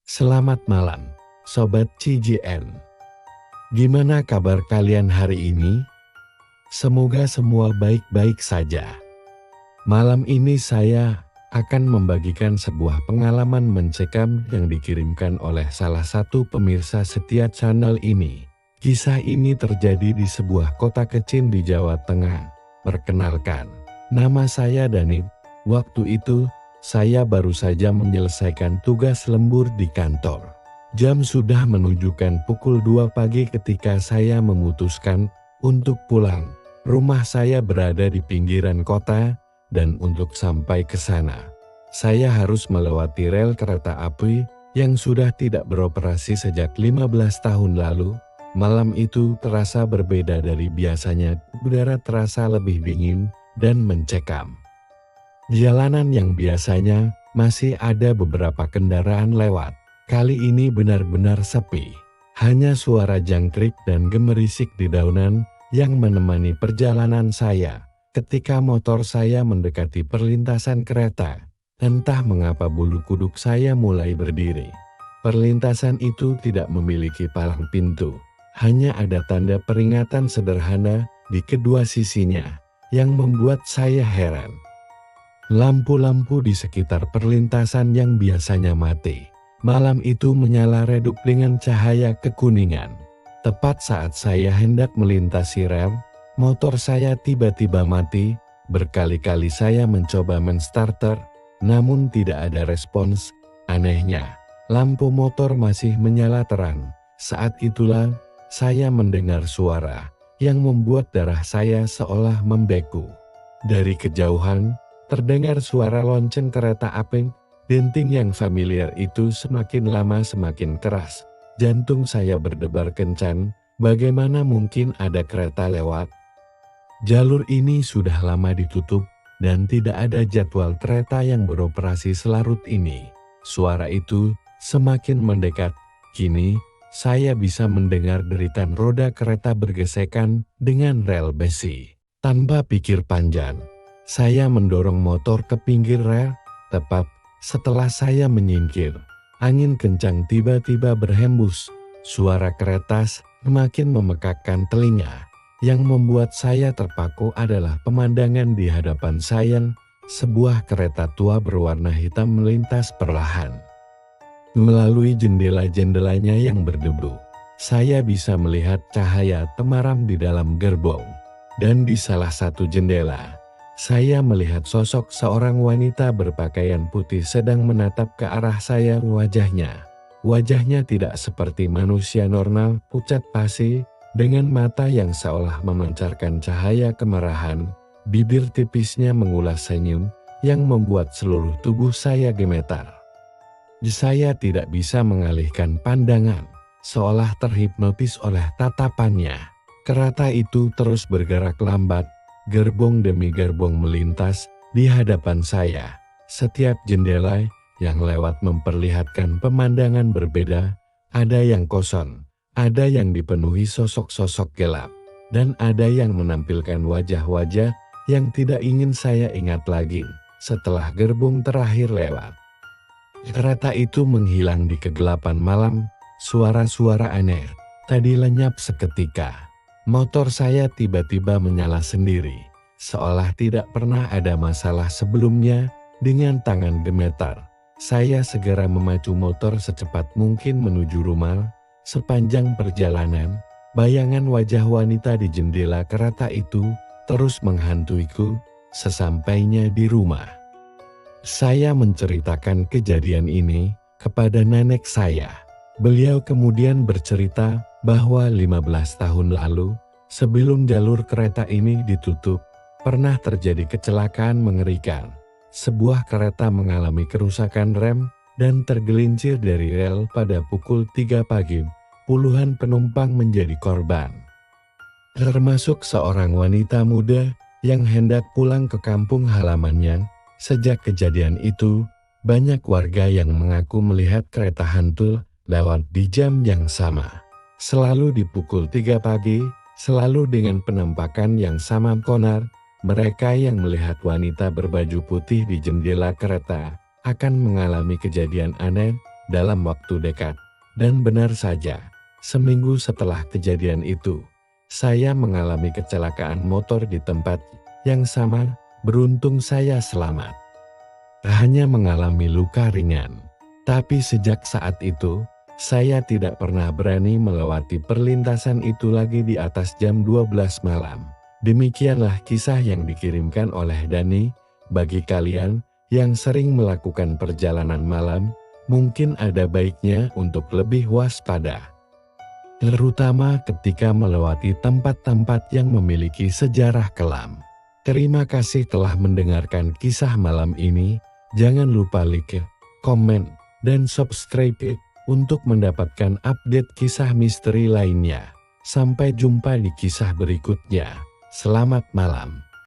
Selamat malam, Sobat CGN. Gimana kabar kalian hari ini? Semoga semua baik-baik saja. Malam ini saya akan membagikan sebuah pengalaman mencekam yang dikirimkan oleh salah satu pemirsa setia channel ini. Kisah ini terjadi di sebuah kota kecil di Jawa Tengah. Perkenalkan, nama saya Danib. Waktu itu, saya baru saja menyelesaikan tugas lembur di kantor. Jam sudah menunjukkan pukul 2 pagi ketika saya memutuskan untuk pulang. Rumah saya berada di pinggiran kota, dan untuk sampai ke sana, saya harus melewati rel kereta api yang sudah tidak beroperasi sejak 15 tahun lalu. Malam itu terasa berbeda dari biasanya, udara terasa lebih dingin dan mencekam. Jalanan yang biasanya masih ada beberapa kendaraan lewat, kali ini benar-benar sepi. Hanya suara jangkrik dan gemerisik dedaunan yang menemani perjalanan saya. Ketika motor saya mendekati perlintasan kereta, entah mengapa bulu kuduk saya mulai berdiri. Perlintasan itu tidak memiliki palang pintu, hanya ada tanda peringatan sederhana di kedua sisinya yang membuat saya heran. Lampu-lampu di sekitar perlintasan yang biasanya mati, malam itu menyala redup dengan cahaya kekuningan. Tepat saat saya hendak melintasi rel, motor saya tiba-tiba mati. Berkali-kali saya mencoba menstarter, namun tidak ada respons. Anehnya, lampu motor masih menyala terang. Saat itulah, saya mendengar suara yang membuat darah saya seolah membeku. Dari kejauhan, terdengar suara lonceng kereta api. Denting yang familiar itu semakin lama semakin keras. Jantung saya berdebar kencang. Bagaimana mungkin ada kereta lewat? Jalur ini sudah lama ditutup dan tidak ada jadwal kereta yang beroperasi selarut ini. Suara itu semakin mendekat. Kini, saya bisa mendengar deritan roda kereta bergesekan dengan rel besi. Tanpa pikir panjang, saya mendorong motor ke pinggir rel. Tepat setelah saya menyingkir, angin kencang tiba-tiba berhembus. Suara kereta semakin memekakkan telinga. Yang membuat saya terpaku adalah pemandangan di hadapan saya. Sebuah kereta tua berwarna hitam melintas perlahan. Melalui jendela-jendelanya yang berdebu, saya bisa melihat cahaya temaram di dalam gerbong. Dan di salah satu jendela, saya melihat sosok seorang wanita berpakaian putih sedang menatap ke arah saya. Wajahnya tidak seperti manusia normal, pucat pasi, dengan mata yang seolah memancarkan cahaya kemarahan. Bibir tipisnya mengulas senyum yang membuat seluruh tubuh saya gemetar. Saya tidak bisa mengalihkan pandangan, seolah terhipnotis oleh tatapannya. Kereta itu terus bergerak lambat. Gerbong demi gerbong melintas di hadapan saya. Setiap jendela yang lewat memperlihatkan pemandangan berbeda. Ada yang kosong, ada yang dipenuhi sosok-sosok gelap, dan ada yang menampilkan wajah-wajah yang tidak ingin saya ingat lagi. Setelah gerbong terakhir lewat, kereta itu menghilang di kegelapan malam. Suara-suara aneh tadi lenyap seketika. Motor saya tiba-tiba menyala sendiri, seolah tidak pernah ada masalah sebelumnya. Dengan tangan gemetar, saya segera memacu motor secepat mungkin menuju rumah. Sepanjang perjalanan, bayangan wajah wanita di jendela kereta itu terus menghantuiku. Sesampainya di rumah, saya menceritakan kejadian ini kepada nenek saya. Beliau kemudian bercerita bahwa 15 tahun lalu, sebelum jalur kereta ini ditutup, pernah terjadi kecelakaan mengerikan. Sebuah kereta mengalami kerusakan rem dan tergelincir dari rel pada pukul 3 pagi. Puluhan penumpang menjadi korban, termasuk seorang wanita muda yang hendak pulang ke kampung halamannya. Sejak kejadian itu, banyak warga yang mengaku melihat kereta hantu lewat di jam yang sama. Selalu di pukul 3 pagi, selalu dengan penampakan yang sama konar. Mereka yang melihat wanita berbaju putih di jendela kereta akan mengalami kejadian aneh dalam waktu dekat. Dan benar saja, seminggu setelah kejadian itu, saya mengalami kecelakaan motor di tempat yang sama. Beruntung saya selamat. Hanya mengalami luka ringan. Tapi sejak saat itu, saya tidak pernah berani melewati perlintasan itu lagi di atas jam 12 malam. Demikianlah kisah yang dikirimkan oleh Dani. Bagi kalian yang sering melakukan perjalanan malam, mungkin ada baiknya untuk lebih waspada. Terutama ketika melewati tempat-tempat yang memiliki sejarah kelam. Terima kasih telah mendengarkan kisah malam ini. Jangan lupa like, komen, dan subscribe untuk mendapatkan update kisah misteri lainnya. Sampai jumpa di kisah berikutnya. Selamat malam.